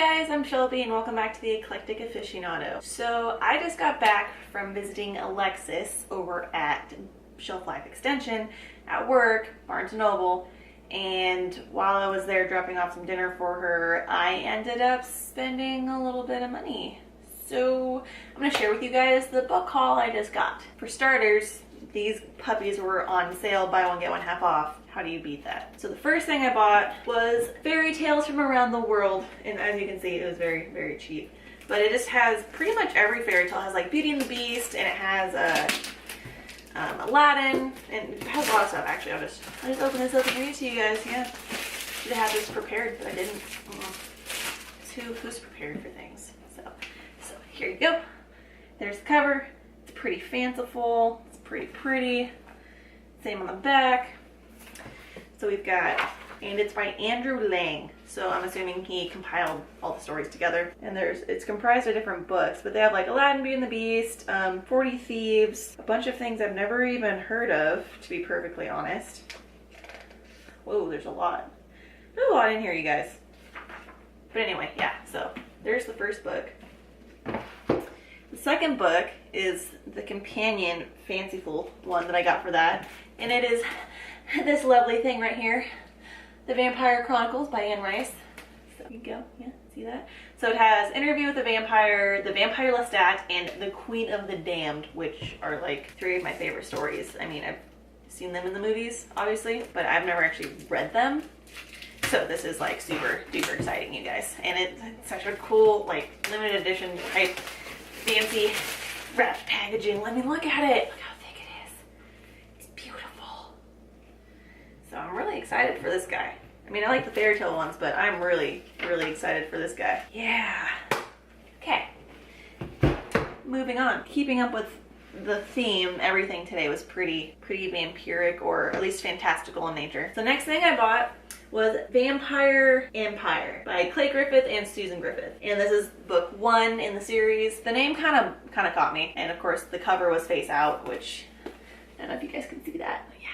guys, I'm Shelby and welcome back to the Eclectic Aficionado. So I just got back from visiting Alexis over at Shelf Life Extension at work, Barnes & Noble, and while I was there dropping off some dinner for her, I ended up spending a little bit of money. So I'm going to share with you guys the book haul I just got. For starters, these puppies were on sale, buy one get one half off. How do you beat that? So the first thing I bought was Fairy Tales from Around the World, and as you can see, it was very, very cheap. But it just has pretty much every fairy tale. It has like Beauty and the Beast, and it has Aladdin, and it has a lot of stuff. Actually, I'll just open this up and read it to you guys. Yeah, should have had this prepared, but I didn't. Who's prepared for things? So here you go. There's the cover. It's pretty fanciful. It's pretty. Same on the back. So we've got, and it's by Andrew Lang. So I'm assuming he compiled all the stories together. And it's comprised of different books, but they have like Aladdin, Beauty and the Beast, 40 Thieves, a bunch of things I've never even heard of, to be perfectly honest. Whoa, there's a lot. There's a lot in here, you guys. But anyway, yeah, so there's the first book. The second book is the companion fanciful one that I got for that. And it is this lovely thing right here, The Vampire Chronicles by Anne Rice. So there you go, yeah, see that? So it has Interview with the Vampire, The Vampire Lestat, and The Queen of the Damned, which are like three of my favorite stories. I mean, I've seen them in the movies, obviously, but I've never actually read them. So this is like super duper exciting, you guys. And it's such a cool, like, limited edition type fancy wrapped packaging. I mean, look at it. Look how thick it is. It's beautiful. So I'm really excited for this guy. I mean, I like the fairy tale ones, but I'm really, really excited for this guy. Yeah. Okay. Moving on. Keeping up with the theme, everything today was pretty vampiric, or at least fantastical in nature. So next thing I bought was Vampire Empire by Clay Griffith and Susan Griffith. And this is book 1 in the series. The name kind of caught me. And of course the cover was face out, which I don't know if you guys can see that. But yeah.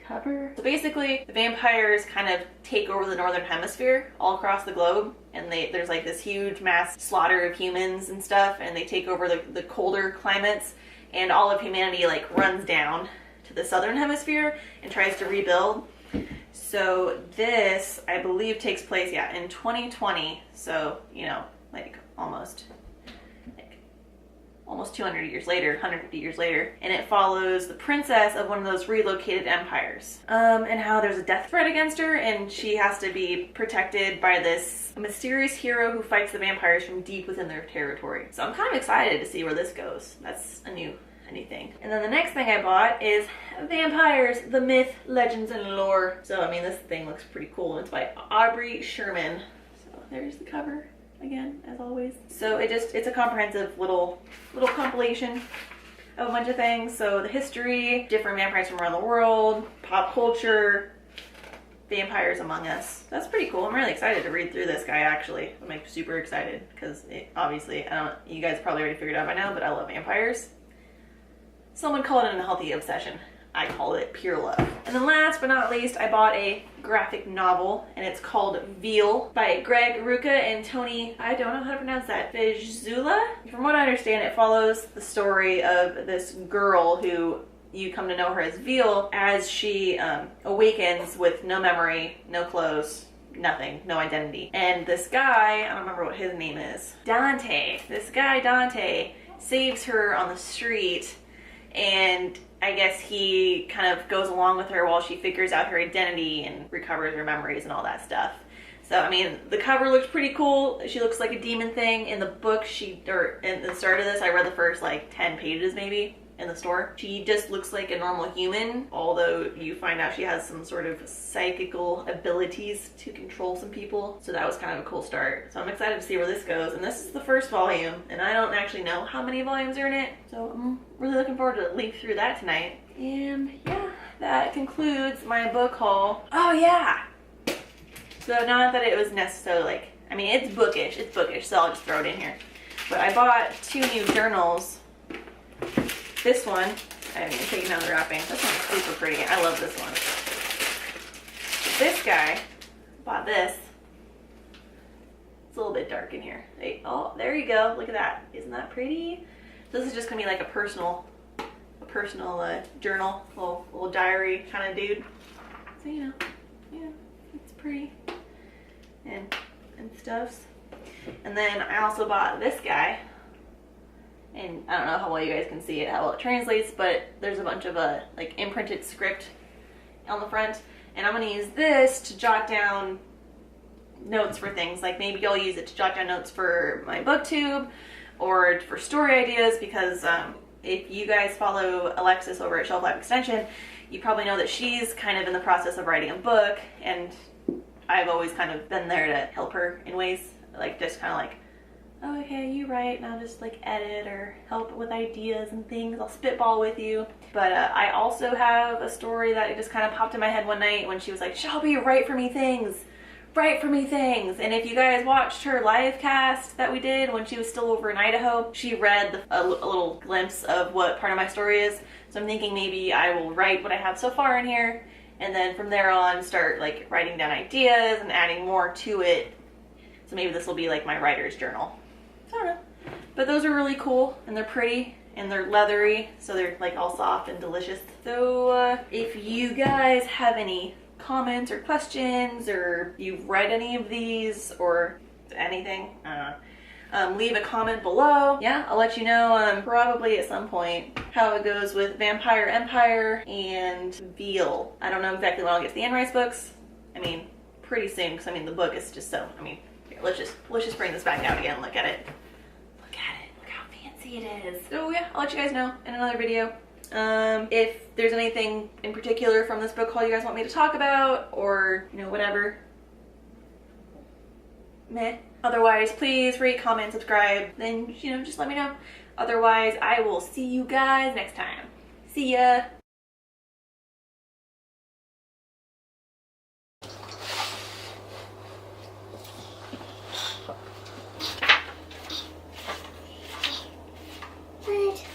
Cover. So basically the vampires kind of take over the northern hemisphere all across the globe. And there's like this huge mass slaughter of humans and stuff. And they take over the colder climates. And all of humanity like runs down to the southern hemisphere and tries to rebuild. So this, I believe, takes place, yeah, in 2020. So, you know, like almost 200 years later, 150 years later. And it follows the princess of one of those relocated empires. And how there's a death threat against her, and she has to be protected by this mysterious hero who fights the vampires from deep within their territory. So I'm kind of excited to see where this goes. That's a new thing. And then the next thing I bought is Vampires, the Myth, Legends, and Lore. So, I mean, this thing looks pretty cool. It's by Aubrey Sherman. So there's the cover again, as always. So it's a comprehensive little compilation of a bunch of things. So the history, different vampires from around the world, pop culture, vampires among us. That's pretty cool. I'm really excited to read through this guy, actually. I'm like super excited because obviously, you guys probably already figured out by now, but I love vampires. Someone called it an unhealthy obsession. I call it pure love. And then last but not least, I bought a graphic novel, and it's called Veal by Greg Rucka and Tony, I don't know how to pronounce that, Vizula? From what I understand, it follows the story of this girl who you come to know her as Veal as she awakens with no memory, no clothes, nothing, no identity. And this guy, I don't remember what his name is, Dante. This guy, Dante, saves her on the street. And I guess he kind of goes along with her while she figures out her identity and recovers her memories and all that stuff. So, I mean, the cover looks pretty cool. She looks like a demon thing. In the book, in the start of this, I read the first like 10 pages maybe in the store. She just looks like a normal human, although you find out she has some sort of psychical abilities to control some people. So that was kind of a cool start. So I'm excited to see where this goes. And this is the first volume, and I don't actually know how many volumes are in it. So I'm really looking forward to leaf through that tonight. And yeah, that concludes my book haul. Oh yeah! So not that it was necessarily like, I mean, it's bookish, so I'll just throw it in here. But I bought 2 new journals. This one, I haven't even taken out the wrapping. This one's super pretty. I love this one. This guy bought this. little bit dark in here. Hey, oh, there you go. Look at that. Isn't that pretty? This is just gonna be like a personal journal, little diary kind of dude. So you know, yeah, it's pretty and stuffs. And then I also bought this guy, and I don't know how well you guys can see it, how well it translates, but there's a bunch of like imprinted script on the front, and I'm gonna use this to jot down notes for things. Like maybe I'll use it to jot down notes for my booktube or for story ideas, because if you guys follow Alexis over at Shelf Life Extension, you probably know that she's kind of in the process of writing a book, and I've always kind of been there to help her in ways, like just kind of like, oh, okay, you write, and I'll just like edit or help with ideas and things. I'll spitball with you. But I also have a story that just kind of popped in my head one night when she was like, Shelby, write for me things. Write for me things. And if you guys watched her live cast that we did when she was still over in Idaho, she read a little glimpse of what part of my story is. So I'm thinking maybe I will write what I have so far in here, and then from there on start like writing down ideas and adding more to it. So maybe this will be like my writer's journal. I don't know. But those are really cool, and they're pretty, and they're leathery, so they're like all soft and delicious. So if you guys have any comments or questions, or you've read any of these or anything, leave a comment below. Yeah, I'll let you know probably at some point how it goes with Vampire Empire and Veal. I don't know exactly when I'll get to the Anne Rice books. I mean, pretty soon, because I mean the book is just so, I mean, here, let's just bring this back out again and look at it. Look at it. Look how fancy it is. So yeah, I'll let you guys know in another video. If there's anything in particular from this book haul you guys want me to talk about, or, you know, whatever. Meh. Otherwise, please rate, comment, subscribe, then, you know, just let me know. Otherwise, I will see you guys next time. See ya!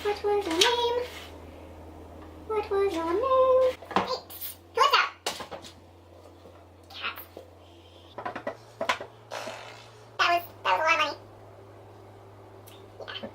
What was your name? What was your name? Hey, what's up? Cat. That was a lot of money. Yeah.